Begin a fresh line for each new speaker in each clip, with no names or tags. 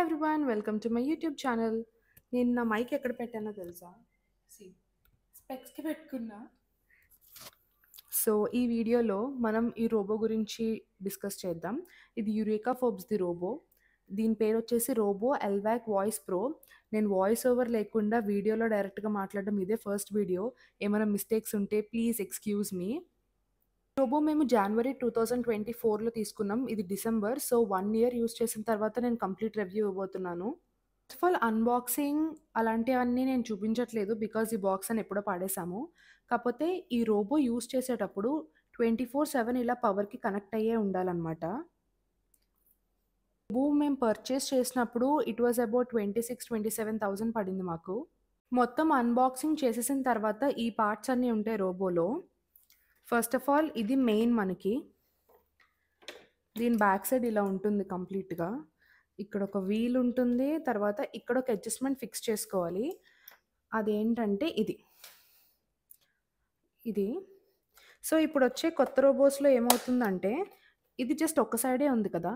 Everyone welcome to my YouTube channel. నేను నా mic ఎక్కడ పెట్టానో తెలుసా? సి స్పెక్స్కి పెట్టుకున్నా. సో ఈ వీడియోలో మనం ఈ రోబో గురించి డిస్కస్ చేద్దాం. ఇది యురేకా ఫోర్బ్స్ ది రోబో. దీని పేరు వచ్చేసి రోబో ఎల్వాక్ వాయిస్ ప్రో. నేను వాయిస్ ఓవర్ లేకుండా వీడియోలో డైరెక్ట్గా మాట్లాడడం ఇదే ఫస్ట్ వీడియో. ఏమైనా మిస్టేక్స్ ఉంటే ప్లీజ్ ఎక్స్క్యూజ్ మీ. రోబో మేము జనవరి 2024లో తీసుకున్నాం. ఇది డిసెంబర్. సో 1 ఇయర్ యూస్ చేసిన తర్వాత నేను కంప్లీట్ రివ్యూ ఇవ్వబోతున్నాను. ఫస్ట్ ఆఫ్ ఆల్ అన్బాక్సింగ్ అలాంటివన్నీ నేను చూపించట్లేదు బికాజ్ ఈ బాక్స్ అని ఎప్పుడో పాడేశాము. కాకపోతే ఈ రోబో యూస్ చేసేటప్పుడు 24/7 ఇలా పవర్కి కనెక్ట్ అయ్యే ఉండాలన్నమాట. రోబో మేము పర్చేస్ చేసినప్పుడు ఇట్ వాజ్ అబౌట్ 26,000-27,000 పడింది మాకు. మొత్తం అన్బాక్సింగ్ చేసేసిన తర్వాత ఈ పార్ట్స్ అన్నీ ఉంటాయి రోబోలో. ఫస్ట్ ఆఫ్ ఆల్ ఇది మెయిన్ మనకి. దీని బ్యాక్ సైడ్ ఇలా ఉంటుంది కంప్లీట్గా. ఇక్కడ ఒక వీల్ ఉంటుంది. తర్వాత ఇక్కడ ఒక అడ్జస్ట్మెంట్ ఫిక్స్ చేసుకోవాలి. అదేంటంటే ఇది. సో ఇప్పుడు వచ్చే కొత్త రోబోస్లో ఏమవుతుందంటే ఇది జస్ట్ ఒక సైడే ఉంది కదా,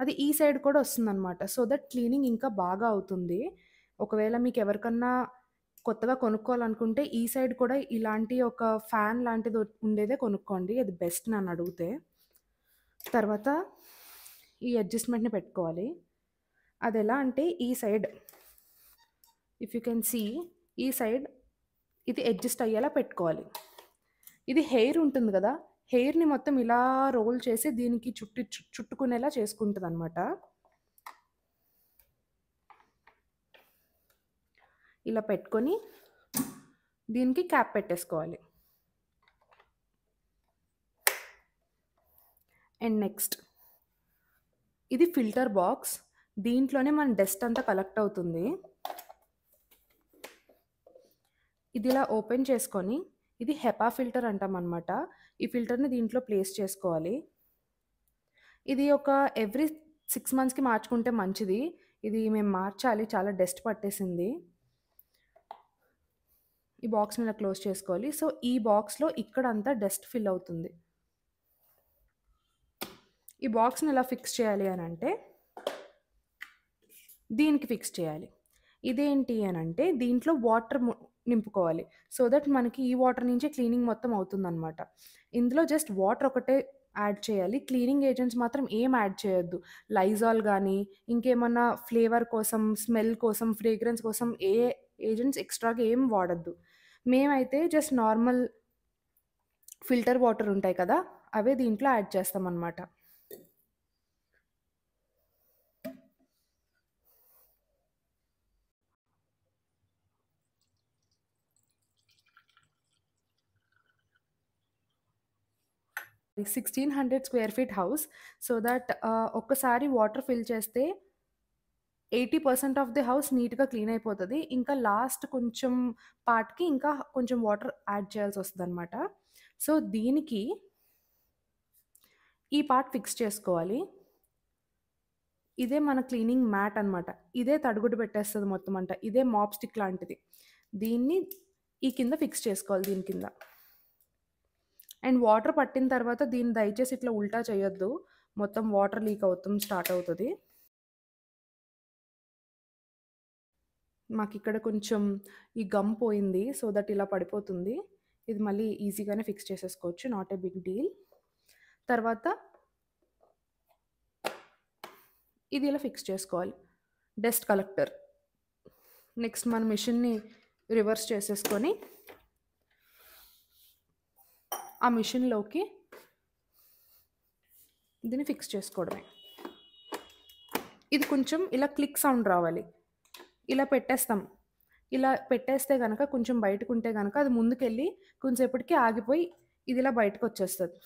అది ఈ సైడ్ కూడా వస్తుందన్నమాట. సో దట్ క్లీనింగ్ ఇంకా బాగా అవుతుంది. ఒకవేళ మీకు ఎవరికన్నా కొత్తగా కొనుక్కోవాలనుకుంటే ఈ సైడ్ కూడా ఇలాంటి ఒక ఫ్యాన్ లాంటిది ఉండేదే కొనుక్కోండి, అది బెస్ట్ నన్ను అడిగితే. తర్వాత ఈ అడ్జస్ట్మెంట్ని పెట్టుకోవాలి. అది ఎలా అంటే ఈ side if you can see, ఈ సైడ్ ఇది అడ్జస్ట్ అయ్యేలా పెట్టుకోవాలి. ఇది హెయిర్ ఉంటుంది కదా, హెయిర్ని మొత్తం ఇలా రోల్ చేసి దీనికి చుట్టుకునేలా చేసుకుంటుంది అనమాట. ఇలా పెట్టుకొని దీనికి క్యాప్ పెట్టేసుకోవాలి. అండ్ నెక్స్ట్ ఇది ఫిల్టర్ బాక్స్. దీంట్లోనే మన డస్ట్ అంతా కలెక్ట్ అవుతుంది. ఇది ఇలా ఓపెన్ చేసుకొని, ఇది హెపా ఫిల్టర్ అంటాం అనమాట. ఈ ఫిల్టర్ని దీంట్లో ప్లేస్ చేసుకోవాలి. ఇది ఒక ఎవ్రీ 6 మంత్స్కి మార్చుకుంటే మంచిది. ఇది మేము మార్చాలి, చాలా డస్ట్ పట్టేసింది. ఈ బాక్స్ని ఇలా క్లోజ్ చేసుకోవాలి. సో ఈ బాక్స్లో ఇక్కడంతా డస్ట్ ఫిల్ అవుతుంది. ఈ బాక్స్ని ఎలా ఫిక్స్ చేయాలి అని అంటే దీనికి ఫిక్స్ చేయాలి. ఇదేంటి అని అంటే దీంట్లో వాటర్ నింపుకోవాలి. సో దట్ మనకి ఈ వాటర్ నుంచే క్లీనింగ్ మొత్తం అవుతుందన్నమాట. ఇందులో జస్ట్ వాటర్ ఒకటే యాడ్ చేయాలి. క్లీనింగ్ ఏజెంట్స్ మాత్రం ఏం యాడ్ చేయొద్దు. లైజాల్ కానీ ఇంకేమన్నా ఫ్లేవర్ కోసం, స్మెల్ కోసం, ఫ్రేగ్రెన్స్ కోసం ఏ ఏజెంట్స్ ఎక్స్ట్రాగా ఏం వాడద్దు. మేమైతే జస్ట్ నార్మల్ ఫిల్టర్ వాటర్ ఉంటాయి కదా, అవే దీంట్లో యాడ్ చేస్తామన్నమాట. ఈ 1600 square feet house. So that ఒక్కసారి వాటర్ ఫిల్ చేస్తే 80% ఆఫ్ ది హౌస్ నీట్గా క్లీన్ అయిపోతుంది. ఇంకా లాస్ట్ కొంచెం పార్ట్కి ఇంకా కొంచెం వాటర్ యాడ్ చేయాల్సి వస్తుంది అనమాట. సో దీనికి ఈ పార్ట్ ఫిక్స్ చేసుకోవాలి. ఇదే మన క్లీనింగ్ మ్యాట్ అనమాట. ఇదే తడుగుడు పెట్టేస్తుంది మొత్తం అంట. ఇదే మాప్ స్టిక్ లాంటిది. దీన్ని ఈ కింద ఫిక్స్ చేసుకోవాలి, దీని కింద. అండ్ వాటర్ పట్టిన తర్వాత దీన్ని దయచేసి ఇట్లా ఉల్టా చేయొద్దు, మొత్తం వాటర్ లీక్ అవుతాం స్టార్ట్ అవుతుంది. మాకు ఇక్కడ కొంచెం ఈ గమ్ పోయింది, సో దట్ ఇలా పడిపోతుంది. ఇది మళ్ళీ ఈజీగానే ఫిక్స్ చేసేసుకోవచ్చు, నాట్ ఏ బిగ్ డీల్. తర్వాత ఇది ఇలా ఫిక్స్ చేసుకోవాలి, డస్ట్ కలెక్టర్. నెక్స్ట్ మన మిషన్ని రివర్స్ చేసేసుకొని ఆ మిషన్లోకి దీన్ని ఫిక్స్ చేసుకోవడమే. ఇది కొంచెం ఇలా క్లిక్ సౌండ్ రావాలి. ఇలా పెట్టేస్తాం. ఇలా పెట్టేస్తే కనుక కొంచెం బయటకు ఉంటే కనుక అది ముందుకెళ్ళి కొంచెంసేపటికి ఆగిపోయి ఇది ఇలా బయటకు వచ్చేస్తుంది.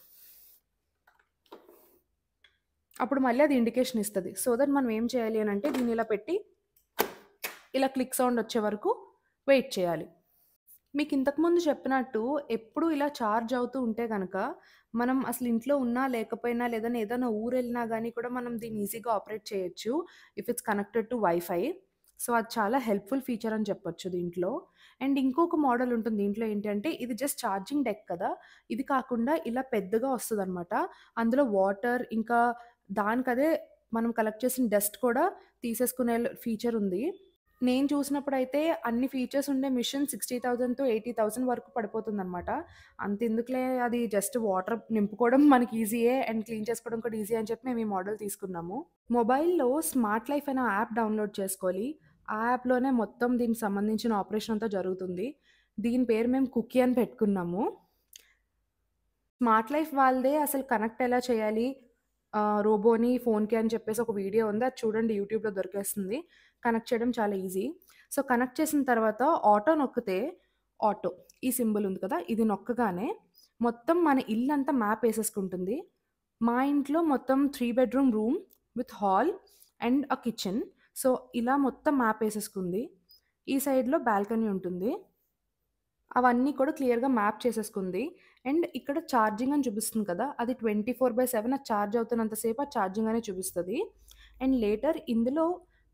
అప్పుడు మళ్ళీ అది ఇండికేషన్ ఇస్తుంది. సో దట్ మనం ఏం చేయాలి అని అంటే దీన్ని ఇలా పెట్టి ఇలా క్లిక్ సౌండ్ వచ్చే వరకు వెయిట్ చేయాలి. మీకు ఇంతకుముందు చెప్పినట్టు ఎప్పుడు ఇలా ఛార్జ్ అవుతూ ఉంటే కనుక మనం అసలు ఇంట్లో ఉన్నా లేకపోయినా లేదని ఏదైనా ఊరు వెళ్ళినా కానీ కూడా మనం దీన్ని ఈజీగా ఆపరేట్ చేయొచ్చు if it's connected to wifi. So అది చాలా హెల్ప్ఫుల్ ఫీచర్ అని చెప్పొచ్చు దీంట్లో. అండ్ ఇంకొక మోడల్ ఉంటుంది దీంట్లో. ఏంటంటే ఇది జస్ట్ ఛార్జింగ్ డెక్ కదా, ఇది కాకుండా ఇలా పెద్దగా వస్తుంది అనమాట. అందులో వాటర్ ఇంకా దానికదే మనం కలెక్ట్ చేసిన డస్ట్ కూడా తీసేసుకునే ఫీచర్ ఉంది. నేను చూసినప్పుడైతే అన్ని ఫీచర్స్ ఉండే మిషన్ 60,000-80,000 వరకు పడిపోతుందనమాట. అంతెందుకులే అది జస్ట్ వాటర్ నింపుకోవడం మనకి ఈజీయే అండ్ క్లీన్ చేసుకోవడం కూడా ఈజీ అని చెప్పి మేము ఈ మోడల్ తీసుకున్నాము. మొబైల్‌లో స్మార్ట్ లైఫ్ అనే యాప్ డౌన్‌లోడ్ చేసుకోవాలి. ఆ యాప్‌లోనే మొత్తం దీనికి సంబంధించిన ఆపరేషన్ అంతా జరుగుతుంది. దీని పేరు మేము కుకీ అని పెట్టుకున్నాము. స్మార్ట్ లైఫ్ వాళ్ళదే అసలు కనెక్ట్ ఎలా చేయాలి రోబోని ఫోన్‌కి అని చెప్పేసి ఒక వీడియో ఉంది. అది చూడండి యూట్యూబ్‌లో దొరికేస్తుంది. కనెక్ట్ చేయడం చాలా ఈజీ. సో, కనెక్ట్ చేసిన తర్వాత ఆటో నొక్కితే ఆటో ఈ సింబల్ ఉంది కదా! ఇది నొక్కగానే మొత్తం మన ఇల్లంతా మ్యాప్ ఏసేసుకుంటుంది. మా ఇంట్లో మొత్తం 3 bedroom room with hall and a kitchen. So, ఇలా మొత్తం మ్యాప్ ఏసేసుకుంది. ఈ సైడ్‌లో బాల్కనీ ఉంటుంది. అవన్నీ కూడా క్లియర్‌గా మ్యాప్ చేసేసుకుంది. అండ్ ఇక్కడ ఛార్జింగ్ అని చూపిస్తుంది కదా! అది 24/7 అది ఛార్జ్ అవుతున్నంత సేపు అది ఛార్జింగ్ అనే చూపిస్తది. అండ్ లేటర్ ఇందులో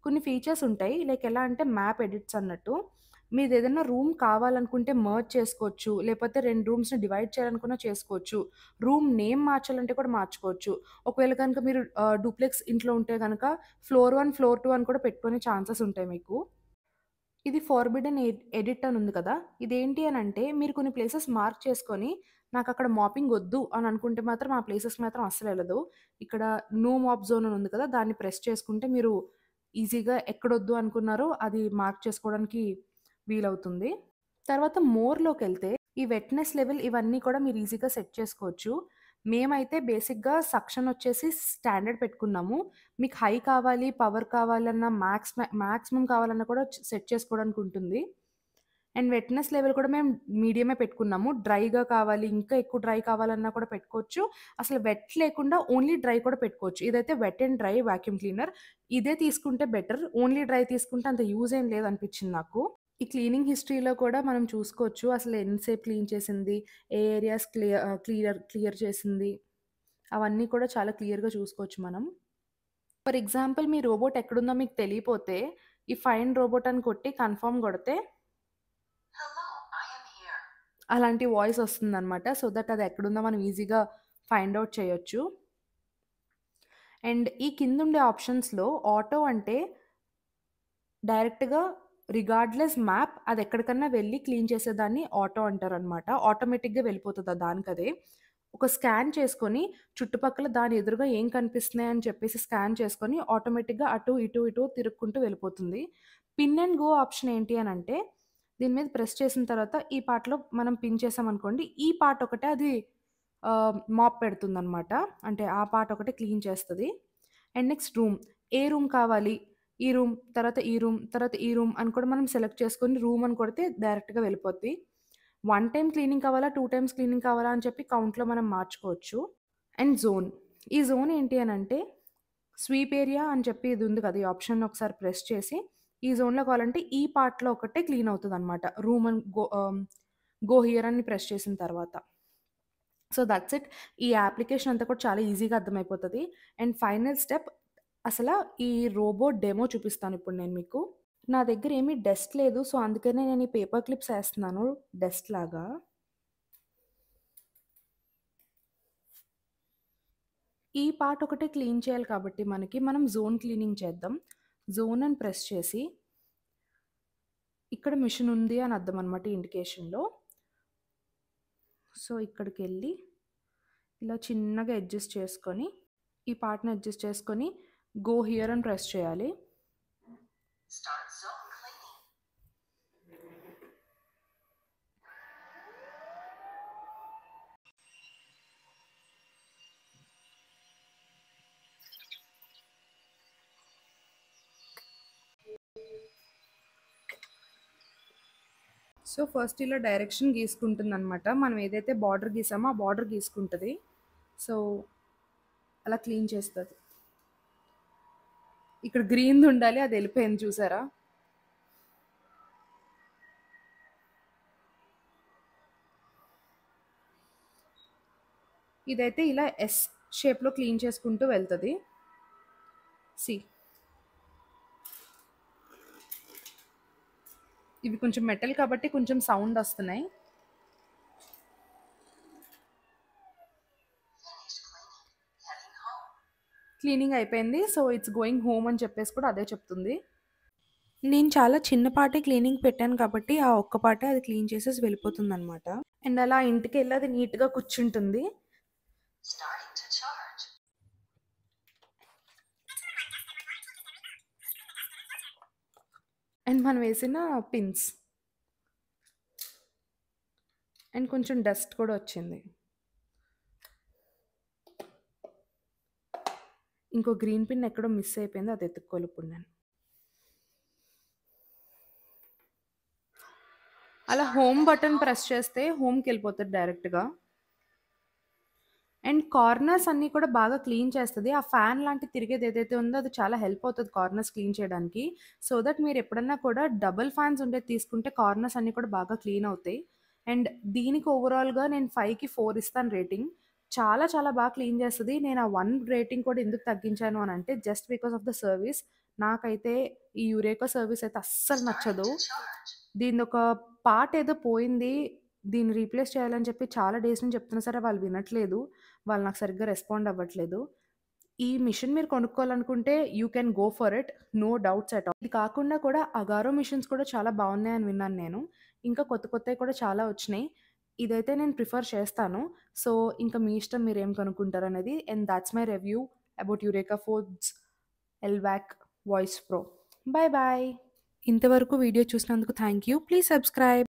కొన్ని ఫీచర్స్ ఉంటాయి. లైక్ ఎలా అంటే మ్యాప్ ఎడిట్స్ అన్నట్టు. మీదేదైనా రూమ్ కావాలనుకుంటే మెర్జ్ చేసుకోవచ్చు. లేపోతే 2 రూమ్స్‌ని డివైడ్ చేయాలనుకున్నా చేసుకోవచ్చు. రూమ్ నేమ్ మార్చాలంటే కూడా మార్చుకోవచ్చు. ఒకవేళ గనుక మీరు డూప్లెక్స్ ఇంట్లో ఉంటే గనక ఫ్లోర్ 1, ఫ్లోర్ 2 అని కూడా పెట్టుకునే ఛాన్సెస్ ఉంటాయి మీకు. ఇది ఫార్బిడెన్ ఎడిట్ అని ఉంది కదా! ఇదేంటి అనంటే మీరు కొన్ని ప్లేసెస్ మార్క్ చేసుకొని, నాకక్కడ మాపింగ్ ఒద్దు అని అనుకుంటే మాత్రం ఆ ప్లేసెస్‌కి మాత్రం అస్సలెళ్ళదు. ఇక్కడ నో మాప్ జోన్ అని ఉంది కదా! దాన్ని ప్రెస్ చేసుకుంటే మీరు ఈజీగా ఎక్కడొద్దు అనుకున్నారో అది మార్క్ చేసుకోవడానికి వీలవుతుంది. తర్వాత మోర్‌లోకెళ్తే ఈ వెట్‌నెస్ లెవెల్ ఇవన్నీ కూడా మీరు ఈజీగా సెట్ చేసుకోవచ్చు. మేమైతే బేసిక్‌గా సక్షన్ వచ్చేసి స్టాండర్డ్ పెట్టుకున్నాము. మీకు హై కావాలి, పవర్ కావాలన్నా, మాక్సిమం కావాలన్నా కూడా సెట్ చేసుకోవడానికి ఉంటుంది. అండ్ వెట్‌నెస్ లెవెల్ కూడా మేము మీడియమే పెట్టుకున్నాము. డ్రైగా కావాలి, ఇంకా ఎక్కువ డ్రై కావాలన్నా కూడా పెట్టుకోవచ్చు. అసలు వెట్ లేకుండా ఓన్లీ డ్రై కూడా పెట్టుకోవచ్చు. ఇదైతే wet and dry vacuum cleaner. ఇదే తీసుకుంటే బెటర్. ఓన్లీ డ్రై తీసుకుంటే అంత యూజ్ ఏం లేదనిపించింది నాకు. ఈ క్లీనింగ్ హిస్టరీలో కూడా మనం చూసుకోవచ్చు. అసలు ఎంతసేపు క్లీన్ చేసింది, ఏ ఏరియాస్ క్లియర్ చేసింది. అవన్నీ కూడా చాలా క్లియర్‌గా చూసుకోవచ్చు మనం. ఫర్ ఎగ్జాంపుల్ మీ రోబోట్ ఎక్కడుందో మీకు తెలియపోతే, ఈ ఫైండ్ రోబోట్ అని కొట్టి కన్ఫర్మ్ కొడితే
Hello, I am here.
అలాంటి వాయిస్ వస్తుందనమాట. సో దట్ అది ఎక్కడుందో మనం ఈజీగా ఫైండ్ ఔట్ చేయొచ్చు. అండ్ ఈ కిందుండే ఆప్షన్స్‌లో ఆటో అంటే డైరెక్ట్‌గా రిగార్డ్‌లెస్ మ్యాప్ అదెక్కడికన్నా వెళ్లి క్లీన్ చేసేదాన్ని ఆటో అంటారనమాట. ఆటోమేటిక్‌గా వెళ్ళిపోతది దానికదే. ఒక స్కాన్ చేసుకొని చుట్టుపక్కల దాని ఎదురుగా ఏం కనిపిస్తున్నాయని చెప్పేసి స్కాన్ చేసుకొని ఆటోమేటిక్‌గా అటు, ఇటు తిరుక్కుంటూ వెళ్ళిపోతుంది. పిన్ అండ్ గో ఆప్షన్ ఏంటి అనంటే దీని మీద ప్రెస్ చేసిన తర్వాత ఈ పార్ట్‌లో మనం పిన్ చేసామనుకోండి, ఈ పార్ట్ ఒకటే అది మాప్ పెడుతుందనమాట. అంటే ఆ పార్ట్ ఒకటే క్లీన్ చేస్తది. And next room. A room కావాలి? ఈ రూమ్, తర్వాత ఈ రూమ్, తర్వాత ఈ రూమ్ అని కూడా మనం సెలెక్ట్ చేసుకొని రూమ్ అని కొడితే డైరెక్ట్‌గా వెళ్ళిపోద్ది. 1 టైమ్ క్లీనింగ్ కావాలా? 2 టైమ్స్ క్లీనింగ్ కావాలా? అని చెప్పి కౌంట్‌లో మనం మార్చుకోవచ్చు. And zone. ఈ జోన్ ఏంటి అనంటే స్వీప్ ఏరియా అని చెప్పి ఇది ఉంది కదా! ఈ ఆప్షన్‌ని ఒకసారి ప్రెస్ చేసి ఈ జోన్‌లో కావాలంటే ఈ పార్ట్‌లో ఒకటే క్లీన్ అవుతదనమాట. రూమ్ అని గో హియర్ అని ప్రెస్ చేసిన తర్వాత. So, that's it. ఈ అప్లికేషన్ అంతా కూడా చాలా ఈజీగా అర్థమైపోతది. అండ్ ఫైనల్ స్టెప్ అసల ఈ రోబో డెమో చూపిస్తానిప్పుడు నేను మీకు. నా దగ్గర ఏమీ డస్ట్ లేదు. సో, అందుకనే నేను ఈ పేపర్ క్లిప్స్ ఏస్తున్నాను డస్ట్ లాగా. ఈ పార్ట్ ఒకటే క్లీన్ చేయాలి కాబట్టి మనం జోన్ క్లీనింగ్ చేద్దాం. జోన్ అని ప్రెస్ చేసి ఇక్కడ మిషన్ ఉంది అని అర్థం అనమాట ఈ ఇండికేషన్‌లో. సో, ఇక్కడికెళ్ళి ఇలా చిన్నగా అడ్జస్ట్ చేసుకొని, ఈ పార్ట్‌ని అడ్జస్ట్ చేసుకొని గో హియర్ అని ప్రెస్ చేయాలి.
Start zone cleaning.
So, first ఇలా డైరెక్షన్ గీసుకుంటుందనమాట. మనం ఏదైతే బార్డర్ గీసామో ఆ బార్డర్ గీసుకుంటది. సో, అలా క్లీన్ చేస్తది. ఇక్కడ గ్రీన్‌ది ఉండాలి. అది ఎళ్ళిపోయింది చూసారా? ఇదైతే ఇలా ఎస్ షేప్‌లో క్లీన్ చేసుకుంటూ వెళ్తది. సీ. ఇవి కొంచెం మెటల్ కాబట్టి కొంచెం సౌండ్ వస్తున్నాయి.
Finished cleaning. Heading home.
Cleaning అయిపోయింది. సో, ఇట్స్ గోయింగ్ హోమ్ అని చెప్పేసి కూడా అదే చెప్తుంది. నేను చాలా చిన్నపాటే క్లీనింగ్ పెట్టాను కాబట్టి, ఆ ఒక్క పాటే అది క్లీన్ చేసేసి వెళ్ళిపోతుందనమాట. అండ్ అలా ఇంటికెళ్ళి అది నీట్‌గా కూర్చుంటుంది.
Starting to charge.
అండ్ మనం వేసిన పిన్స్. అండ్ కొంచెం డస్ట్ కూడా వచ్చింది. ఇంకో గ్రీన్ పిన్ ఎక్కడో మిస్ అయిపోయింది. అది ఎతుక్కోవాలి ఇప్పుడు నేను. అలా హోమ్ బటన్ ప్రెస్ చేస్తే హోమ్‌కెళ్ళిపోతది డైరెక్ట్‌గా. అండ్ కార్నర్స్ అన్నీ కూడా బాగా క్లీన్ చేస్తది. ఆ ఫ్యాన్ లాంటి తిరిగేది ఏదైతే ఉందో అది చాలా హెల్ప్ అవుతది కార్నర్స్ క్లీన్ చేయడానికి. సో దట్ మీరు ఎప్పుడన్నా కూడా డబుల్ ఫ్యాన్స్ ఉండేది తీసుకుంటే కార్నర్స్ అన్నీ కూడా బాగా క్లీన్ అవుతాయి. అండ్ దీనికి ఓవరాల్‌గా నేను 5కి 4 ఇస్తాను రేటింగ్. చాలా చాలా బాగా క్లీన్ చేస్తది. నేను ఆ 1 రేటింగ్ కూడా ఎందుకు తగ్గించాను అనంటే just because of the service. నాకైతే ఈ యురేకా సర్వీస్ అయితే అస్సలు
Starting
నచ్చదు.
to charge.
దీనిదొక పార్ట్ ఏదో పోయింది. దీన్ని రీప్లేస్ చేయాలని చెప్పి చాలా డేస్ నుంచి చెప్తున్నా సరే వాళ్ళు వినట్లేదు. వాళ్ళు నాకు సరిగ్గా రెస్పాండ్ అవ్వట్లేదు. ఈ మిషన్ మీరు కొనుక్కోవాలనుకుంటే you can go for it. No doubts at all. ఇది కాకుండా కూడా అగారో మిషన్స్ కూడా చాలా బాగున్నాయని విన్నాను నేను. ఇంకా కొత్త కొత్తవి కూడా చాలా వచ్చినాయి. ఇదైతే నేను ప్రిఫర్ చేస్తాను. సో, ఇంకా మీ ఇష్టం మీరేం కొనుక్కుంటారనేది. And that's my review about Eureka Forbes ఎల్వాక్ వాయిస్ ప్రో. Bye bye. ఇంతవరకు వీడియో చూసినందుకు థ్యాంక్ యూ. Please subscribe.